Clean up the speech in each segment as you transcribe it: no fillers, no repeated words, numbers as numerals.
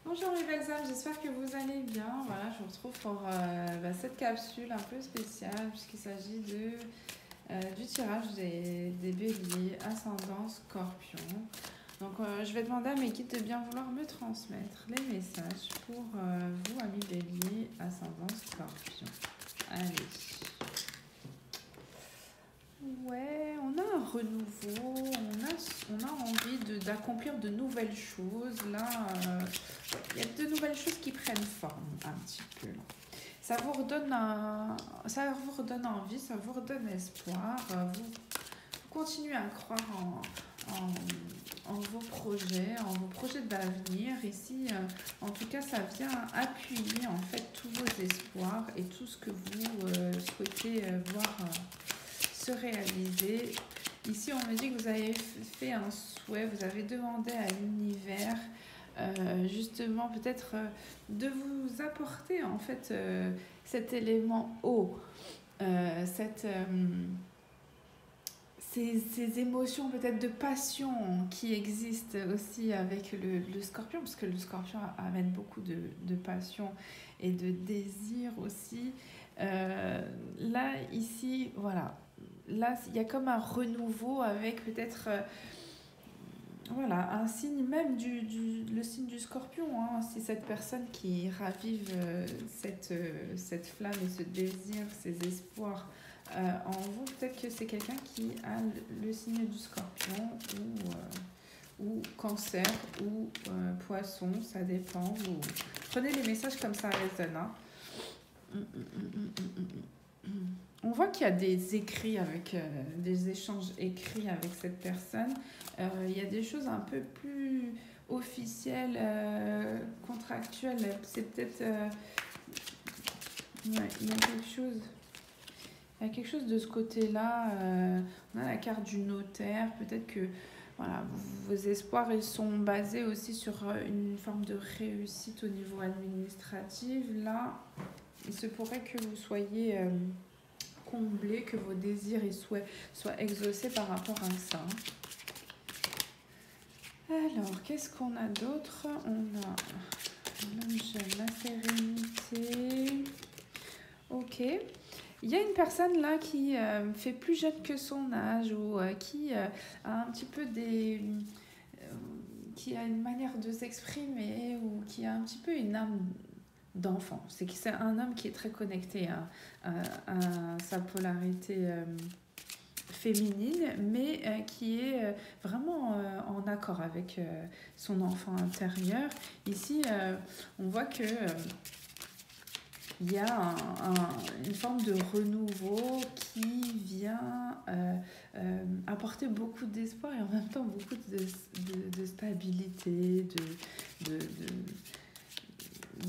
Bonjour mes belles âmes, j'espère que vous allez bien. Voilà, je vous retrouve pour cette capsule un peu spéciale puisqu'il s'agit du tirage des béliers, ascendant scorpion. Donc je vais demander à mes guides de bien vouloir me transmettre les messages pour vous, amis béliers, ascendant scorpion. Allez. Ouais, on a un renouveau, on a envie d'accomplir de nouvelles choses. Là, il y a de nouvelles choses qui prennent forme un petit peu. Là. Ça vous redonne envie, ça vous redonne espoir. Vous continuez à croire en vos projets d'avenir. Ici, en tout cas, ça vient appuyer en fait tous vos espoirs et tout ce que vous souhaitez voir se réaliser. Ici, on me dit que vous avez fait un souhait, vous avez demandé à l'univers justement peut-être de vous apporter en fait cet élément eau, ces émotions peut-être de passion qui existent aussi avec le scorpion, parce que le scorpion amène beaucoup de passion et de désir aussi. Là, ici, voilà. Là, il y a comme un renouveau avec peut-être voilà, un signe même le signe du scorpion. Hein, c'est cette personne qui ravive cette flamme et ce désir, ces espoirs en vous. Peut-être que c'est quelqu'un qui a le signe du scorpion ou cancer ou poisson, ça dépend. Vous prenez les messages comme ça résonne. Hein. On voit qu'il y a des écrits avec des échanges écrits avec cette personne. Il y a des choses un peu plus officielles, contractuelles. C'est peut-être ouais, il y a quelque chose. Il y a quelque chose de ce côté-là. On a la carte du notaire. Peut-être que voilà, vos espoirs ils sont basés aussi sur une forme de réussite au niveau administratif. Là, il se pourrait que vous soyez comblé, que vos désirs et souhaits soient exaucés par rapport à ça. Alors, qu'est-ce qu'on a d'autre? On a la sérénité. Ok. Il y a une personne là qui fait plus jeune que son âge ou qui a un petit peu qui a une manière de s'exprimer ou qui a un petit peu une âme d'enfant. C'est un homme qui est très connecté à sa polarité féminine, mais qui est vraiment en accord avec son enfant intérieur. Ici, on voit que il y a une forme de renouveau qui vient apporter beaucoup d'espoir et en même temps beaucoup de stabilité,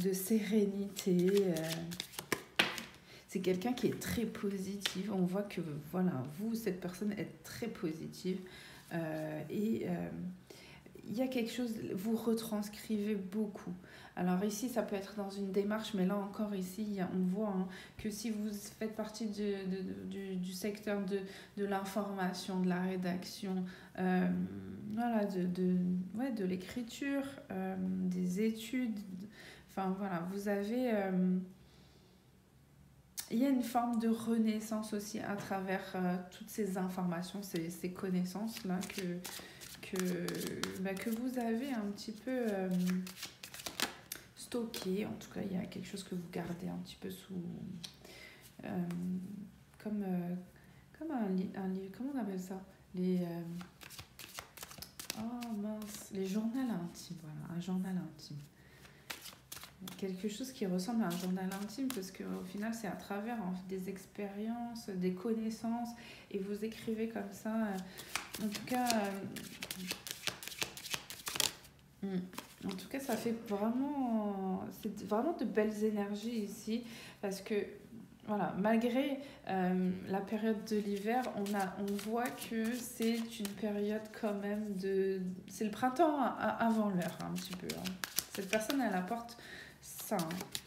de sérénité. C'est quelqu'un qui est très positif. On voit que voilà, vous, cette personne, êtes très positive. Et il y a quelque chose, vous retranscrivez beaucoup. Alors ici, ça peut être dans une démarche, mais là encore, ici, on voit que si vous faites partie du secteur de l'information, de la rédaction, voilà, de l'écriture, des études, enfin voilà, vous avez... il y a une forme de renaissance aussi à travers toutes ces informations, ces connaissances-là que vous avez un petit peu stocké. En tout cas, il y a quelque chose que vous gardez un petit peu sous... comme un livre... Comment on appelle ça? Oh mince, les journaux intimes. Voilà, un journal intime. Quelque chose qui ressemble à un journal intime parce qu'au final c'est à travers des expériences, des connaissances et vous écrivez comme ça. En tout cas, en tout cas ça fait vraiment, c'est vraiment de belles énergies ici parce que voilà, malgré la période de l'hiver, on voit que c'est une période quand même c'est le printemps avant l'heure un petit peu. Hein. Cette personne elle apporte ça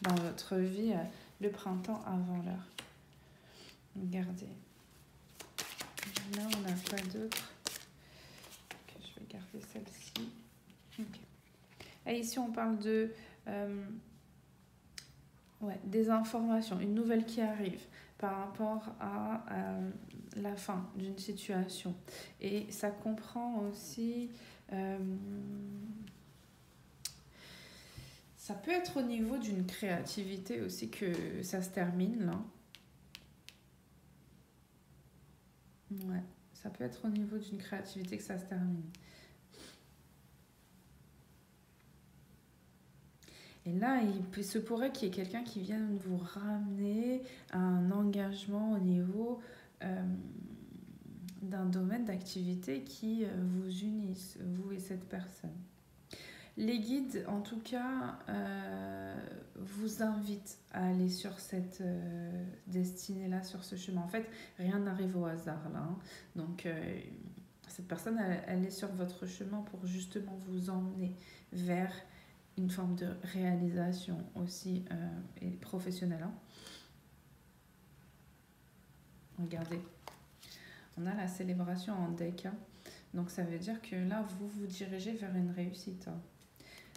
dans votre vie, le printemps avant l'heure. Regardez. Là, on n'a pas d'autre. Okay, je vais garder celle-ci. Okay. Et ici, on parle de des informations, une nouvelle qui arrive par rapport à la fin d'une situation. Et ça comprend aussi... ça peut être au niveau d'une créativité aussi que ça se termine, là. Ouais, ça peut être au niveau d'une créativité que ça se termine. Et là, il se pourrait qu'il y ait quelqu'un qui vienne vous ramener à un engagement au niveau d'un domaine d'activité qui vous unisse, vous et cette personne. Les guides, en tout cas, vous invitent à aller sur cette destinée-là, sur ce chemin. En fait, rien n'arrive au hasard, là. Hein. Donc, cette personne, elle est sur votre chemin pour justement vous emmener vers une forme de réalisation aussi et professionnelle. Hein. Regardez, on a la célébration en deck. Hein. Donc, ça veut dire que là, vous vous dirigez vers une réussite. Hein.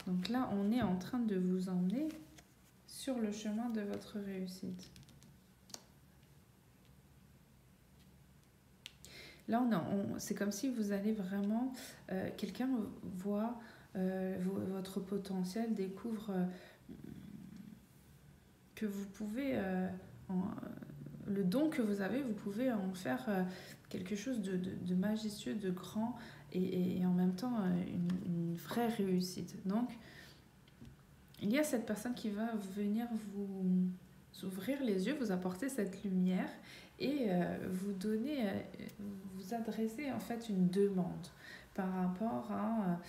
Donc là, on est en train de vous emmener sur le chemin de votre réussite. Là, c'est comme si vous allez vraiment... quelqu'un voit votre potentiel, découvre que vous pouvez... le don que vous avez, vous pouvez en faire quelque chose de majestueux, de grand et en même temps une vraie réussite. Donc, il y a cette personne qui va venir vous ouvrir les yeux, vous apporter cette lumière et vous donner, vous adresser en fait une demande par rapport à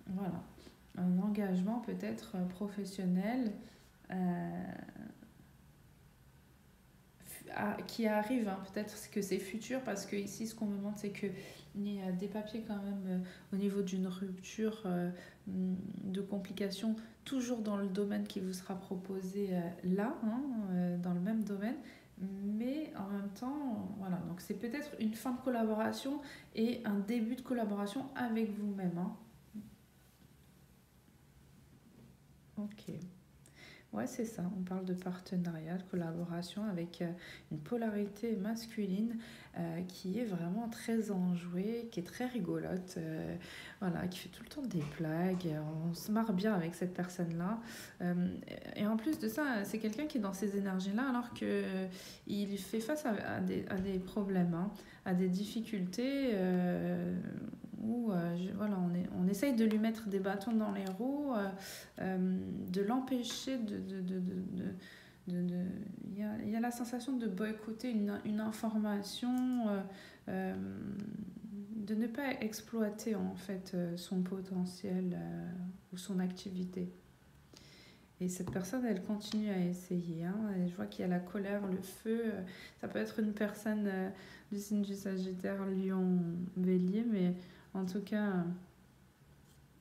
voilà, un engagement peut-être professionnel qui arrive, hein. Peut-être que c'est futur parce que ici ce qu'on me demande c'est qu'il y a des papiers quand même au niveau d'une rupture de complications toujours dans le domaine qui vous sera proposé là, hein, dans le même domaine, mais en même temps voilà, donc c'est peut-être une fin de collaboration et un début de collaboration avec vous-même, hein. Ok. Ouais, c'est ça. On parle de partenariat, de collaboration avec une polarité masculine qui est vraiment très enjouée, qui est très rigolote, voilà, qui fait tout le temps des blagues. On se marre bien avec cette personne-là. Et en plus de ça, c'est quelqu'un qui est dans ces énergies-là alors qu'il fait face à des problèmes, hein, à des difficultés. Où voilà, on essaye de lui mettre des bâtons dans les roues, de l'empêcher il y a la sensation de boycotter une information, de ne pas exploiter en fait son potentiel ou son activité. Et cette personne, elle continue à essayer. Hein, et je vois qu'il y a la colère, le feu. Ça peut être une personne du signe du Sagittaire, Lion, Bélier, mais en tout cas,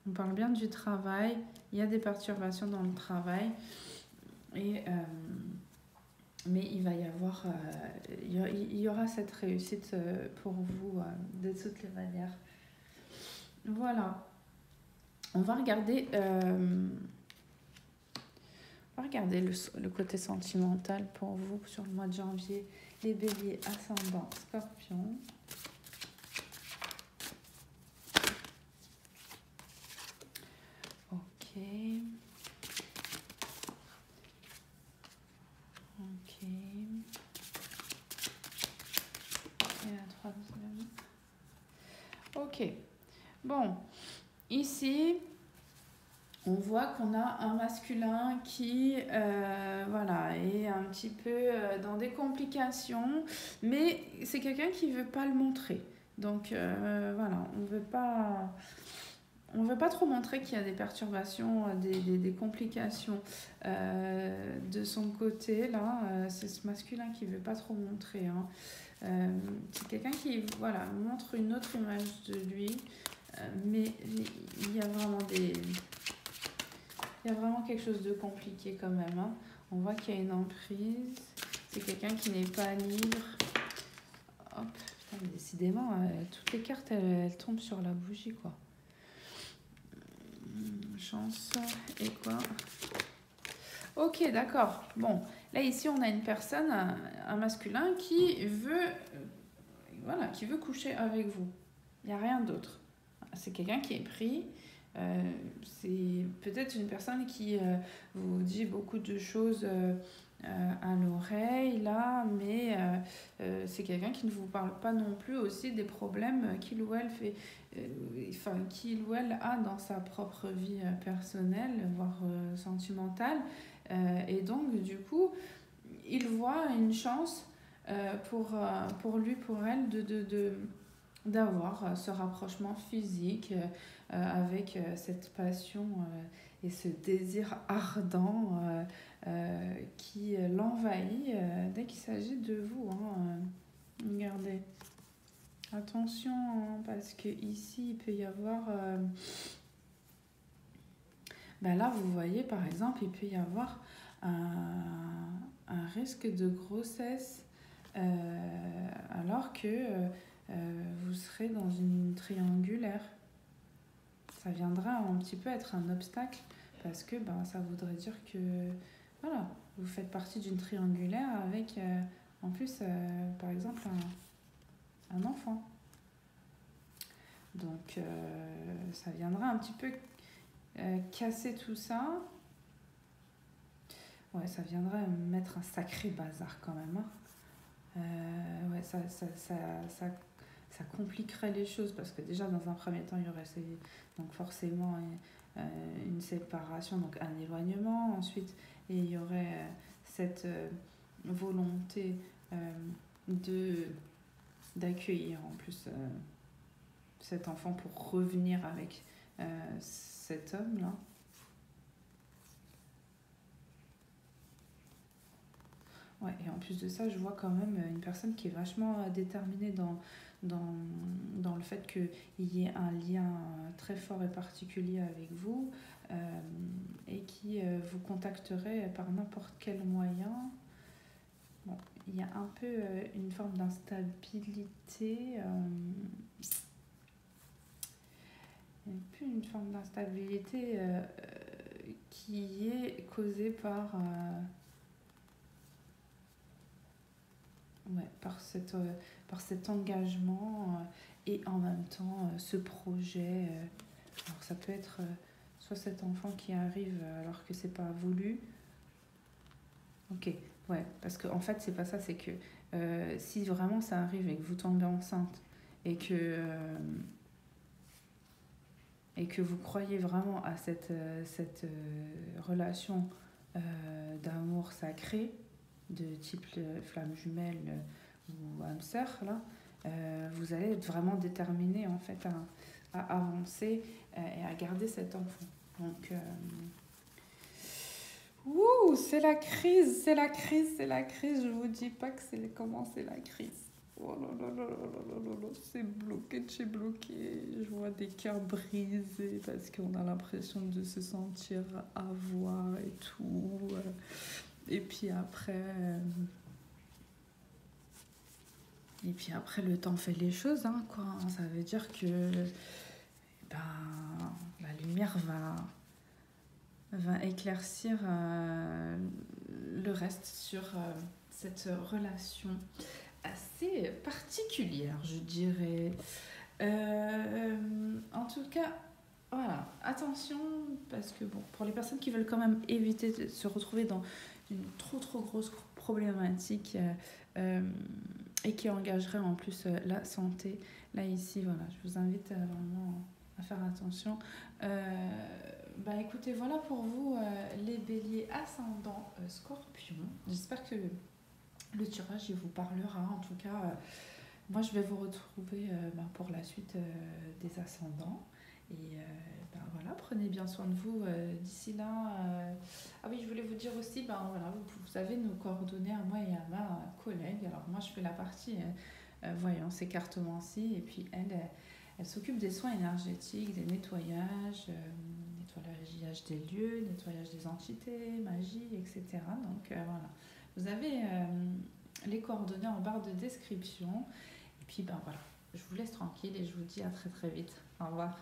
on parle bien du travail. Il y a des perturbations dans le travail. Et, mais il va y avoir... il y aura cette réussite pour vous de toutes les manières. Voilà. On va regarder... le côté sentimental pour vous sur le mois de janvier. Les béliers, ascendant, scorpion. Ok. Ok. Et la troisième. Ok. Bon. Ici... on voit qu'on a un masculin qui voilà, est un petit peu dans des complications, mais c'est quelqu'un qui ne veut pas le montrer. Donc voilà, on ne veut pas trop montrer qu'il y a des perturbations, des complications de son côté. Là, c'est ce masculin qui ne veut pas trop montrer. Hein. C'est quelqu'un qui voilà, montre une autre image de lui, mais il y a vraiment il y a vraiment quelque chose de compliqué quand même. Hein. On voit qu'il y a une emprise. C'est quelqu'un qui n'est pas libre. Hop, putain, mais décidément, toutes les cartes, elles tombent sur la bougie, quoi. chance. Et quoi? Ok, d'accord. Bon, là ici on a une personne, un masculin qui veut, voilà, qui veut coucher avec vous. Il n'y a rien d'autre. C'est quelqu'un qui est pris. C'est peut-être une personne qui vous dit beaucoup de choses à l'oreille là, mais c'est quelqu'un qui ne vous parle pas non plus aussi des problèmes qu'il ou elle fait, qu'il ou elle a dans sa propre vie personnelle, voire sentimentale. Et donc du coup, il voit une chance pour lui, pour elle, d'avoir ce rapprochement physique avec cette passion et ce désir ardent qui l'envahit dès qu'il s'agit de vous. Regardez. Attention, parce que ici il peut y avoir... là, vous voyez, par exemple, il peut y avoir un risque de grossesse alors que vous serez dans une triangulaire. Ça viendra un petit peu être un obstacle parce que ça voudrait dire que voilà, vous faites partie d'une triangulaire avec en plus par exemple un enfant. Donc ça viendra un petit peu casser tout ça. Ouais, ça viendrait mettre un sacré bazar quand même. Ouais, ça compliquerait les choses parce que déjà dans un premier temps il y aurait donc forcément une séparation, donc un éloignement ensuite, et il y aurait cette volonté d'accueillir en plus cet enfant pour revenir avec cet homme là. Ouais, et en plus de ça, je vois quand même une personne qui est vachement déterminée dans le fait qu'il y ait un lien très fort et particulier avec vous et qui vous contacterait par n'importe quel moyen. Bon, il y a un peu une forme d'instabilité. Il y a un peu une forme d'instabilité qui est causée par... par cet engagement et en même temps ce projet. Alors ça peut être soit cet enfant qui arrive alors que c'est pas voulu. Ok, ouais, parce qu'en fait c'est pas ça, c'est que si vraiment ça arrive et que vous tombez enceinte et que vous croyez vraiment à cette relation d'amour sacré, de type flamme jumelle ou âme sœur, là, vous allez être vraiment déterminé en fait à avancer et à garder cet enfant. Donc, c'est la crise, c'est la crise, c'est la crise. Je vous dis pas que comment c'est la crise. Oh là là là là là là là, c'est bloqué de chez bloqué. Je vois des cœurs brisés parce qu'on a l'impression de se sentir avoir et tout. Et puis après, le temps fait les choses, quoi. Ça veut dire que la lumière va éclaircir le reste sur cette relation assez particulière, je dirais. En tout cas, voilà, attention, parce que pour les personnes qui veulent quand même éviter de se retrouver dans une trop grosse problématique et qui engagerait en plus la santé, là ici, voilà, je vous invite vraiment à faire attention. Écoutez, voilà pour vous les béliers ascendants scorpion. J'espère que le tirage il vous parlera. En tout cas, moi je vais vous retrouver pour la suite des ascendants. Et voilà, prenez bien soin de vous d'ici là. Ah oui, je voulais vous dire aussi, voilà, vous avez nos coordonnées à moi et à ma collègue. Alors moi je fais la partie voyance, écartemencie, et puis elle s'occupe des soins énergétiques, des nettoyages, nettoyage des lieux, nettoyage des entités, magie, etc. Donc voilà, vous avez les coordonnées en barre de description. Et puis voilà, je vous laisse tranquille et je vous dis à très très vite. Au revoir.